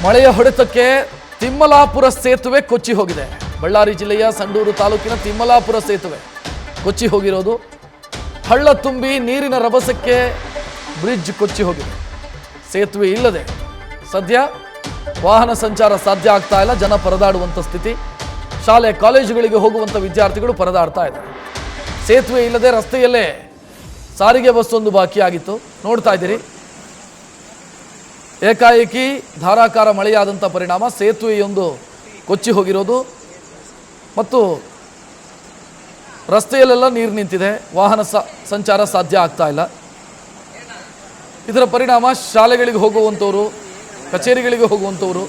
ಮಳೆಯ ಹೊಡೆತಕ್ಕೆ ತಿಮ್ಮಲಾಪುರ ಸೇತುವೆ ಕೊಚ್ಚಿ ಹೋಗಿದೆ. ಬಳ್ಳಾರಿ ಜಿಲ್ಲೆಯ ಸಂಡೂರು ತಾಲೂಕಿನ ತಿಮ್ಮಲಾಪುರ ಸೇತುವೆ ಕೊಚ್ಚಿ ಹೋಗಿರೋದು. ಹಳ್ಳ ತುಂಬಿ ನೀರಿನ ರಭಸಕ್ಕೆ ಬ್ರಿಡ್ಜ್ ಕೊಚ್ಚಿ ಹೋಗಿದೆ. ಸೇತುವೆ ಇಲ್ಲದೆ ಸದ್ಯ ವಾಹನ ಸಂಚಾರ ಸಾಧ್ಯ ಆಗ್ತಾ ಇಲ್ಲ. ಜನ ಪರದಾಡುವಂಥ ಸ್ಥಿತಿ. ಶಾಲೆ ಕಾಲೇಜುಗಳಿಗೆ ಹೋಗುವಂಥ ವಿದ್ಯಾರ್ಥಿಗಳು ಪರದಾಡ್ತಾ ಇದ್ದಾರೆ. ಸೇತುವೆ ಇಲ್ಲದೆ ರಸ್ತೆಯಲ್ಲೇ ಸಾರಿಗೆ ಬಸ್ ಒಂದು ಬಾಕಿಯಾಗಿತ್ತು. ನೋಡ್ತಾ ಇದ್ದೀರಿ, ಏಕಾಏಕಿ ಧಾರಾಕಾರ ಮಳೆಯಾದಂಥ ಪರಿಣಾಮ ಸೇತುವೆಯೊಂದು ಕೊಚ್ಚಿ ಹೋಗಿರೋದು ಮತ್ತು ರಸ್ತೆಯಲ್ಲೆಲ್ಲ ನೀರು ನಿಂತಿದೆ. ವಾಹನ ಸಂಚಾರ ಸಾಧ್ಯ ಆಗ್ತಾ ಇಲ್ಲ. ಇದರ ಪರಿಣಾಮ ಶಾಲೆಗಳಿಗೆ ಹೋಗುವಂಥವರು, ಕಚೇರಿಗಳಿಗೆ ಹೋಗುವಂಥವರು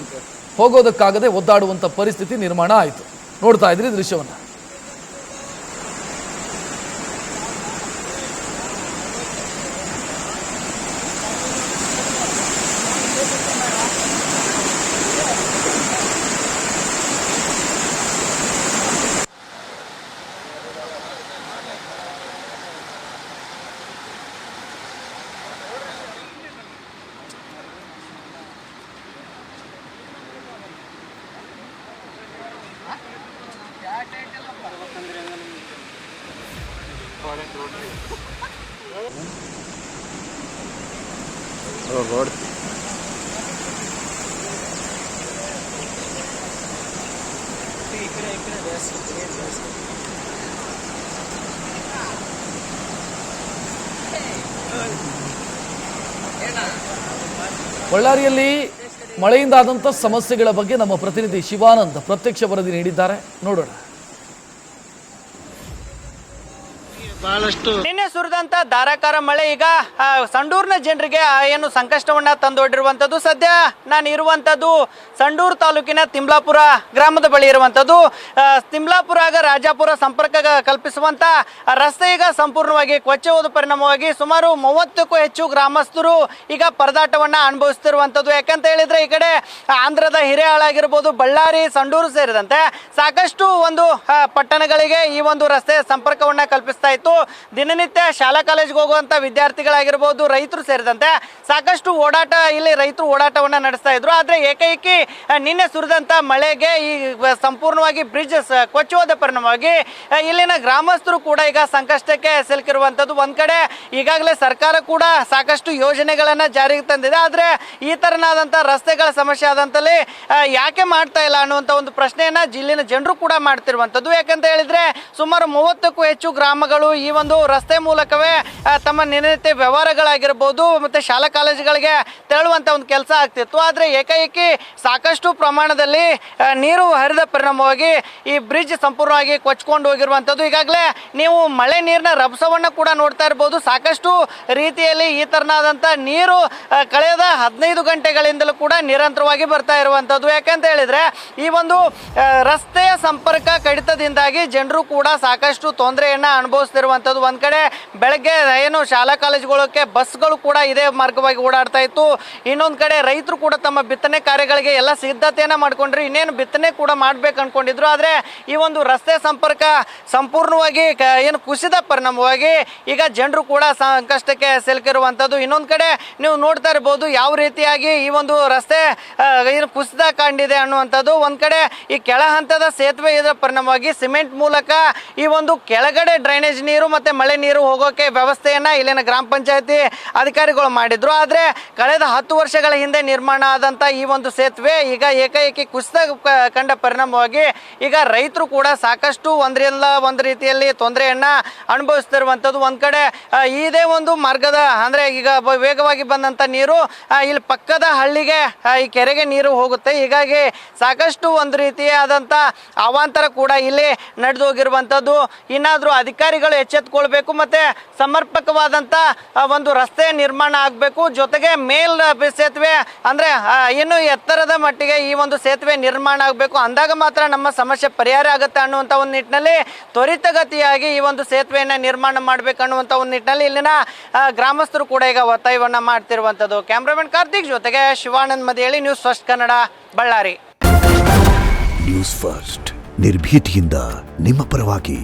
ಹೋಗೋದಕ್ಕಾಗದೆ ಒದ್ದಾಡುವಂಥ ಪರಿಸ್ಥಿತಿ ನಿರ್ಮಾಣ ಆಯಿತು. ನೋಡ್ತಾ ಇದ್ರಿ ದೃಶ್ಯವನ್ನು. रोड ಬಳ್ಳಾರಿಯಲ್ಲಿ ಮಳೆಯಿಂದಾದಂಥ ಸಮಸ್ಯೆಗಳ ಬಗ್ಗೆ ನಮ್ಮ ಪ್ರತಿನಿಧಿ ಶಿವಾನಂದ್ ಪ್ರತ್ಯಕ್ಷ ವರದಿ ನೀಡಿದ್ದಾರೆ. ನೋಡೋಣ. ನಿನ್ನೆ ಸುರಿದಂತ ಧಾರಾಕಾರ ಮಳೆ ಈಗ ಸಂಡೂರಿನ ಜನರಿಗೆ ಏನು ಸಂಕಷ್ಟವನ್ನ ತಂದೊಡ್ಡಿರುವಂತದ್ದು. ಸದ್ಯ ನಾನು ಇರುವಂತದ್ದು ಸಂಡೂರು ತಾಲೂಕಿನ ತಿಮ್ಲಾಪುರ ಗ್ರಾಮದ ಬಳಿ ಇರುವಂತದ್ದು. ತಿಮ್ಲಾಪುರ ರಾಜಾಪುರ ಸಂಪರ್ಕ ಕಲ್ಪಿಸುವಂತ ರಸ್ತೆ ಈಗ ಸಂಪೂರ್ಣವಾಗಿ ಕೊಚ್ಚಿ ಹೋದ ಪರಿಣಾಮವಾಗಿ ಸುಮಾರು 30ಕ್ಕೂ ಹೆಚ್ಚು ಗ್ರಾಮಸ್ಥರು ಈಗ ಪರದಾಟವನ್ನ ಅನುಭವಿಸ್ತಿರುವಂತದ್ದು. ಯಾಕಂತ ಹೇಳಿದ್ರೆ ಈ ಕಡೆ ಆಂಧ್ರದ ಹಿರೇಹಾಳ ಆಗಿರ್ಬೋದು, ಬಳ್ಳಾರಿ, ಸಂಡೂರು ಸೇರಿದಂತೆ ಸಾಕಷ್ಟು ಒಂದು ಪಟ್ಟಣಗಳಿಗೆ ಈ ಒಂದು ರಸ್ತೆ ಸಂಪರ್ಕವನ್ನ ಕಲ್ಪಿಸ್ತಾ ಇತ್ತು. ದಿನನಿತ್ಯ ಶಾಲಾ ಕಾಲೇಜ್ಗೆ ಹೋಗುವಂತ ವಿದ್ಯಾರ್ಥಿಗಳಾಗಿರ್ಬೋದು, ರೈತರು ಸೇರಿದಂತೆ ಸಾಕಷ್ಟು ಓಡಾಟ ಇಲ್ಲಿ ರೈತರು ಓಡಾಟವನ್ನ ನಡೆಸ್ತಾ ಇದ್ರು. ಆದ್ರೆ ಏಕೈಕಿ ನಿನ್ನೆ ಸುರಿದಂತ ಮಳೆಗೆ ಈ ಸಂಪೂರ್ಣವಾಗಿ ಬ್ರಿಡ್ಜ್ ಕೊಚ್ಚಿ ಹೋದ ಪರಿಣಾಮವಾಗಿ ಇಲ್ಲಿನ ಗ್ರಾಮಸ್ಥರು ಕೂಡ ಈಗ ಸಂಕಷ್ಟಕ್ಕೆ ಸಿಲುಕಿರುವಂತದ್ದು. ಒಂದ್ ಕಡೆ ಈಗಾಗಲೇ ಸರ್ಕಾರ ಕೂಡ ಸಾಕಷ್ಟು ಯೋಜನೆಗಳನ್ನ ಜಾರಿಗೆ ತಂದಿದೆ. ಆದ್ರೆ ಈ ತರನಾದಂತ ರಸ್ತೆಗಳ ಸಮಸ್ಯೆ ಆದಂತಲ್ಲಿ ಯಾಕೆ ಮಾಡ್ತಾ ಇಲ್ಲ ಅನ್ನುವಂತ ಒಂದು ಪ್ರಶ್ನೆಯನ್ನ ಜಿಲ್ಲೆನ ಜನರು ಕೂಡ ಮಾಡ್ತಿರುವಂತದ್ದು. ಯಾಕಂತ ಹೇಳಿದ್ರೆ ಸುಮಾರು 30ಕ್ಕೂ ಹೆಚ್ಚು ಗ್ರಾಮಗಳು ಈ ಒಂದು ರಸ್ತೆ ಮೂಲಕವೇ ತಮ್ಮ ದಿನನಿತ್ಯ ವ್ಯವಹಾರಗಳಾಗಿರ್ಬೋದು ಮತ್ತೆ ಶಾಲಾ ಕಾಲೇಜುಗಳಿಗೆ ತೆರಳುವಂತ ಒಂದು ಕೆಲಸ ಆಗ್ತಿತ್ತು. ಆದ್ರೆ ಏಕಾಏಕಿ ಸಾಕಷ್ಟು ಪ್ರಮಾಣದಲ್ಲಿ ನೀರು ಹರಿದ ಪರಿಣಾಮವಾಗಿ ಈ ಬ್ರಿಡ್ಜ್ ಸಂಪೂರ್ಣವಾಗಿ ಕೊಚ್ಕೊಂಡು ಹೋಗಿರುವಂತದ್ದು. ಈಗಾಗಲೇ ನೀವು ಮಳೆ ನೀರಿನ ರಭಸವನ್ನ ಕೂಡ ನೋಡ್ತಾ ಇರಬಹುದು. ಸಾಕಷ್ಟು ರೀತಿಯಲ್ಲಿ ಈ ತರನಾದಂತ ನೀರು ಕಳೆದ 15 ಗಂಟೆಗಳಿಂದಲೂ ಕೂಡ ನಿರಂತರವಾಗಿ ಬರ್ತಾ ಇರುವಂತದ್ದು. ಯಾಕಂತ ಹೇಳಿದ್ರೆ ಈ ಒಂದು ರಸ್ತೆಯ ಸಂಪರ್ಕ ಕಡಿತದಿಂದಾಗಿ ಜನರು ಕೂಡ ಸಾಕಷ್ಟು ತೊಂದರೆಯನ್ನ ಅನುಭವಿಸ್ತಿರುವಂತದ್ದು. ಒಂದ್ ಕಡೆ ಬೆಳಗ್ಗೆ ಏನು ಶಾಲಾ ಕಾಲೇಜುಗಳಿಗೆ ಬಸ್ಗಳು ಕೂಡ ಇದೇ ಮಾರ್ಗವಾಗಿ ಓಡಾಡ್ತಾ ಇತ್ತು. ಇನ್ನೊಂದ್ ಕಡೆ ರೈತರು ಕೂಡ ತಮ್ಮ ಬಿತ್ತನೆ ಕಾರ್ಯಗಳಿಗೆ ಎಲ್ಲ ಸಿದ್ಧತೆಯನ್ನ ಮಾಡ್ಕೊಂಡ್ರು. ಇನ್ನೇನು ಬಿತ್ತನೆ ಕೂಡ ಮಾಡ್ಬೇಕು ಅನ್ಕೊಂಡಿದ್ರು. ಆದ್ರೆ ಈ ಒಂದು ರಸ್ತೆ ಸಂಪರ್ಕ ಸಂಪೂರ್ಣವಾಗಿ ಏನು ಕುಸಿದ ಪರಿಣಾಮವಾಗಿ ಈಗ ಜನರು ಕೂಡ ಸಂಕಷ್ಟಕ್ಕೆ ಸಿಲುಕಿರುವಂತದ್ದು. ಇನ್ನೊಂದ್ ಕಡೆ ನೀವು ನೋಡ್ತಾ ಇರಬಹುದು ಯಾವ ರೀತಿಯಾಗಿ ಈ ಒಂದು ರಸ್ತೆ ಏನು ಕುಸಿದ ಕಂಡಿದೆ ಅನ್ನುವಂಥದ್ದು. ಒಂದ್ ಕಡೆ ಈ ಕೆಳ ಹಂತದ ಸೇತುವೆ ಇದರ ಪರಿಣಾಮವಾಗಿ ಸಿಮೆಂಟ್ ಮೂಲಕ ಈ ಒಂದು ಕೆಳಗಡೆ ಡ್ರೈನೇಜ್ ನೀರು ಮತ್ತೆ ಮಳೆ ನೀರು ಹೋಗೋಕೆ ವ್ಯವಸ್ಥೆಯನ್ನ ಇಲ್ಲಿನ ಗ್ರಾಮ ಪಂಚಾಯತಿ ಅಧಿಕಾರಿಗಳು ಮಾಡಿದ್ರು. ಆದ್ರೆ ಕಳೆದ 10 ವರ್ಷಗಳ ಹಿಂದೆ ನಿರ್ಮಾಣ ಆದಂತ ಈ ಒಂದು ಸೇತುವೆ ಈಗ ಏಕಾಏಕಿ ಕುಸಿತ ಕಂಡ ಪರಿಣಾಮವಾಗಿ ಈಗ ರೈತರು ಕೂಡ ಸಾಕಷ್ಟು ಒಂದರಿಂದ ಒಂದು ರೀತಿಯಲ್ಲಿ ತೊಂದರೆಯನ್ನ ಅನುಭವಿಸ್ತಿರುವಂತದ್ದು. ಒಂದ್ ಕಡೆ ಇದೇ ಒಂದು ಮಾರ್ಗದ ಅಂದ್ರೆ ಈಗ ವೇಗವಾಗಿ ಬಂದಂತ ನೀರು ಇಲ್ಲಿ ಪಕ್ಕದ ಹಳ್ಳಿಗೆ ಈ ಕೆರೆಗೆ ನೀರು ಹೋಗುತ್ತೆ. ಹೀಗಾಗಿ ಸಾಕಷ್ಟು ಒಂದು ರೀತಿಯಾದಂತ ಅವಾಂತರ ಕೂಡ ಇಲ್ಲಿ ನಡೆದು ಹೋಗಿರುವಂತದ್ದು. ಇನ್ನಾದ್ರೂ ಅಧಿಕಾರಿಗಳು ಎಚ್ಚೆತ್ತುಕೊಳ್ಬೇಕು ಮತ್ತೆ ಸಮರ್ಪಕವಾದಂತ ಒಂದು ರಸ್ತೆ ನಿರ್ಮಾಣ ಆಗಬೇಕು. ಜೊತೆಗೆ ಮೇಲ್ ಸೇತುವೆ ಅಂದ್ರೆ ಇನ್ನು ಎತ್ತರದ ಮಟ್ಟಿಗೆ ಈ ಒಂದು ಸೇತುವೆ ನಿರ್ಮಾಣ ಆಗಬೇಕು. ಅಂದಾಗ ಮಾತ್ರ ನಮ್ಮ ಸಮಸ್ಯೆ ಪರಿಹಾರ ಆಗುತ್ತೆ ಅನ್ನುವಂತ ಒಂದು ನಿಟ್ಟಿನಲ್ಲಿ ತ್ವರಿತಗತಿಯಾಗಿ ಈ ಒಂದು ಸೇತುವೆಯನ್ನ ನಿರ್ಮಾಣ ಮಾಡಬೇಕು ಅನ್ನುವಂತ ಒಂದು ನಿಟ್ಟಿನಲ್ಲಿ ಇಲ್ಲಿನ ಗ್ರಾಮಸ್ಥರು ಕೂಡ ಈಗ ಒತ್ತಾಯವನ್ನ ಮಾಡ್ತಿರುವಂತದ್ದು. ಕ್ಯಾಮ್ರಾಮನ್ ಕಾರ್ತಿಕ್ ಜೊತೆಗೆ Shivanand Madihalli, news first Kannada, Ballari. News first ನಿರ್ಭೀತಿಯಿಂದ ನಿಮ್ಮ ಪರವಾಗಿ.